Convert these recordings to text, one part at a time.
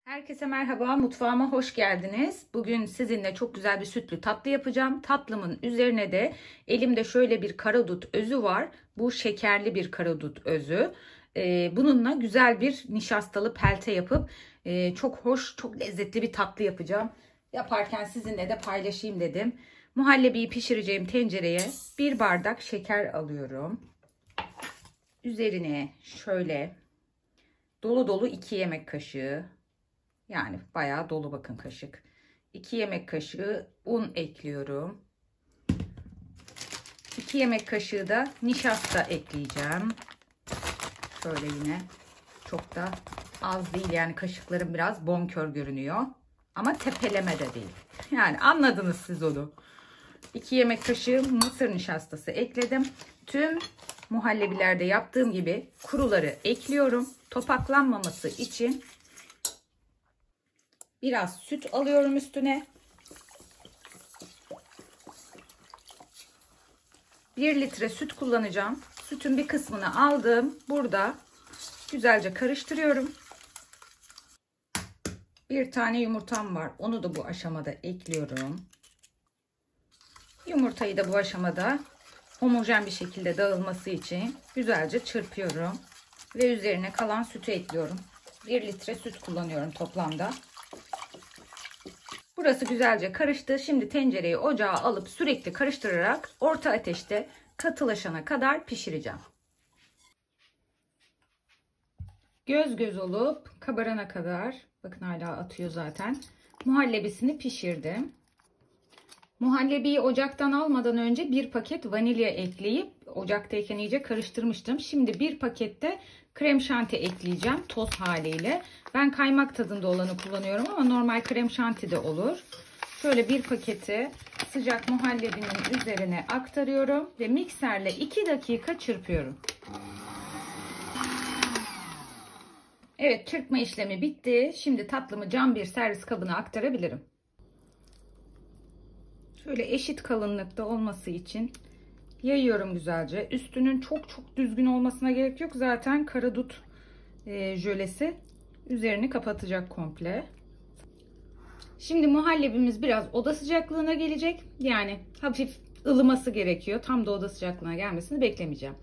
Herkese merhaba, mutfağıma hoş geldiniz. Bugün sizinle çok güzel bir sütlü tatlı yapacağım. Tatlımın üzerine de elimde şöyle bir karadut özü var. Bu şekerli bir karadut özü. Bununla güzel bir nişastalı pelte yapıp çok hoş, çok lezzetli bir tatlı yapacağım. Yaparken sizinle de paylaşayım dedim. Muhallebiyi pişireceğim tencereye bir bardak şeker alıyorum. Üzerine şöyle dolu dolu 2 yemek kaşığı, yani bayağı dolu, bakın, kaşık. 2 yemek kaşığı un ekliyorum. 2 yemek kaşığı da nişasta ekleyeceğim. Şöyle yine çok da az değil, yani kaşıklarım biraz bonkör görünüyor. Ama tepeleme de değil. Yani anladınız siz onu. 2 yemek kaşığı mısır nişastası ekledim. Tüm muhallebilerde yaptığım gibi kuruları ekliyorum. Topaklanmaması için biraz süt alıyorum üstüne. 1 litre süt kullanacağım. Sütün bir kısmını aldım. Burada güzelce karıştırıyorum. Bir tane yumurtam var. Onu da bu aşamada ekliyorum. Yumurtayı da bu aşamada homojen bir şekilde dağılması için güzelce çırpıyorum. Ve üzerine kalan sütü ekliyorum. 1 litre süt kullanıyorum toplamda. Burası güzelce karıştı. Şimdi tencereyi ocağa alıp sürekli karıştırarak orta ateşte katılaşana kadar pişireceğim. Göz göz olup kabarana kadar, bakın hala atıyor zaten, muhallebisini pişirdim. Muhallebiyi ocaktan almadan önce bir paket vanilya ekleyip ocaktayken iyice karıştırmıştım. Şimdi bir pakette krem şanti ekleyeceğim toz haliyle. Ben kaymak tadında olanı kullanıyorum ama normal krem şanti de olur. Şöyle bir paketi sıcak muhallebinin üzerine aktarıyorum ve mikserle 2 dakika çırpıyorum. Evet, çırpma işlemi bitti. Şimdi tatlımı cam bir servis kabına aktarabilirim. Şöyle eşit kalınlıkta olması için yayıyorum güzelce. Üstünün çok çok düzgün olmasına gerek yok. Zaten karadut jölesi üzerini kapatacak komple. Şimdi muhallebimiz biraz oda sıcaklığına gelecek. Yani hafif ılıması gerekiyor. Tam da oda sıcaklığına gelmesini beklemeyeceğim.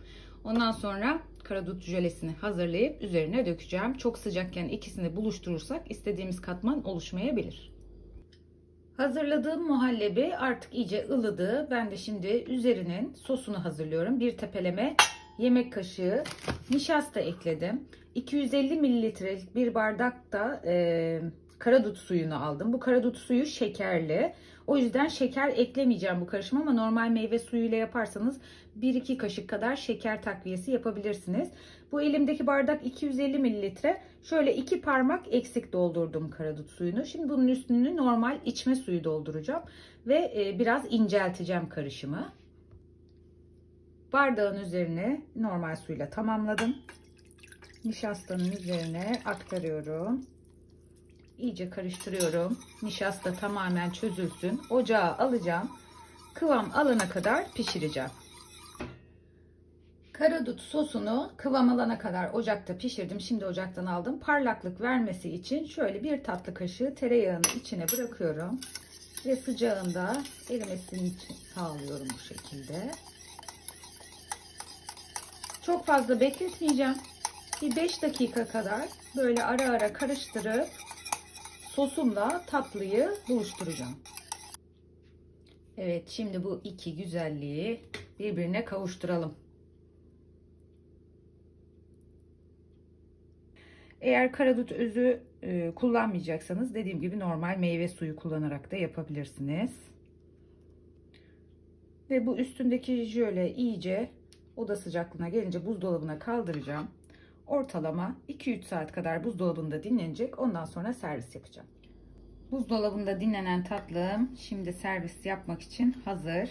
Ondan sonra karadut jölesini hazırlayıp üzerine dökeceğim. Çok sıcakken ikisini buluşturursak istediğimiz katman oluşmayabilir. Hazırladığım muhallebi artık iyice ılıdı. Ben de şimdi üzerinin sosunu hazırlıyorum. Bir tepeleme yemek kaşığı nişasta ekledim. 250 mililitrelik bir bardak da karadut suyunu aldım. Bu karadut suyu şekerli. O yüzden şeker eklemeyeceğim bu karışıma, ama normal meyve suyuyla yaparsanız 1-2 kaşık kadar şeker takviyesi yapabilirsiniz. Bu elimdeki bardak 250 mililitre. Şöyle 2 parmak eksik doldurdum karadut suyunu. Şimdi bunun üstünü normal içme suyu dolduracağım ve biraz incelteceğim karışımı. Bardağın üzerine normal suyla tamamladım. Nişastanın üzerine aktarıyorum. İyice karıştırıyorum. Nişasta tamamen çözülsün. Ocağa alacağım. Kıvam alana kadar pişireceğim. Karadut sosunu kıvam alana kadar ocakta pişirdim. Şimdi ocaktan aldım. Parlaklık vermesi için şöyle 1 tatlı kaşığı tereyağını içine bırakıyorum. Ve sıcağında erimesini sağlıyorum bu şekilde. Çok fazla bekletmeyeceğim. Bir 5 dakika kadar böyle ara ara karıştırıp sosumla tatlıyı buluşturacağım. Evet, şimdi bu iki güzelliği birbirine kavuşturalım. Eğer karadut özü kullanmayacaksanız dediğim gibi normal meyve suyu kullanarak da yapabilirsiniz. Ve bu üstündeki jöle iyice oda sıcaklığına gelince buzdolabına kaldıracağım. Ortalama 2-3 saat kadar buzdolabında dinlenecek. Ondan sonra servis yapacağım. Buzdolabında dinlenen tatlım şimdi servis yapmak için hazır.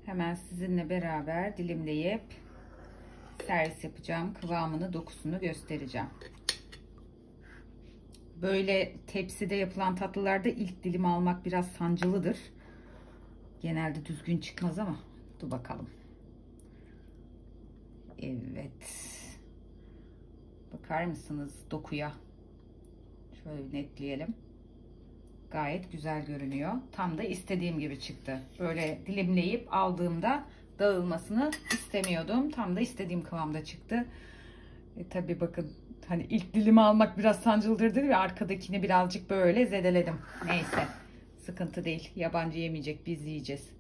Hemen sizinle beraber dilimleyip servis yapacağım. Kıvamını, dokusunu göstereceğim. Böyle tepside yapılan tatlılarda ilk dilim almak biraz sancılıdır. Genelde düzgün çıkmaz ama dur bakalım. Evet. Bakar mısınız dokuya? Şöyle netleyelim. Gayet güzel görünüyor. Tam da istediğim gibi çıktı. Böyle dilimleyip aldığımda dağılmasını istemiyordum. Tam da istediğim kıvamda çıktı. Tabii bakın, hani ilk dilimi almak biraz sancıldırdı ve arkadakini birazcık böyle zedeledim. Neyse, sıkıntı değil. Yabancı yemeyecek, biz yiyeceğiz.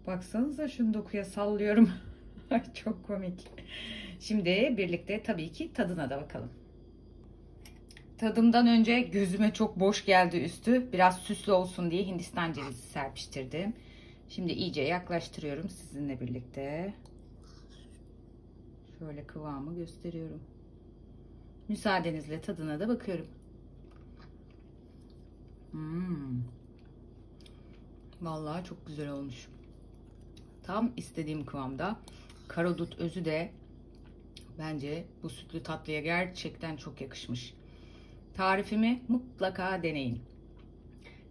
Baksanıza şunu dokuya sallıyorum. Ay çok komik. Şimdi birlikte tabii ki tadına da bakalım. Tadımdan önce gözüme çok boş geldi üstü. Biraz süslü olsun diye Hindistan cevizi serpiştirdim. Şimdi iyice yaklaştırıyorum sizinle birlikte. Şöyle kıvamı gösteriyorum. Müsaadenizle tadına da bakıyorum. Vallahi çok güzel olmuş. Tam istediğim kıvamda. Karadut özü de bence bu sütlü tatlıya gerçekten çok yakışmış. Tarifimi mutlaka deneyin.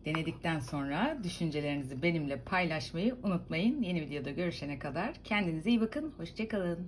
Denedikten sonra düşüncelerinizi benimle paylaşmayı unutmayın. Yeni videoda görüşene kadar kendinize iyi bakın. Hoşça kalın.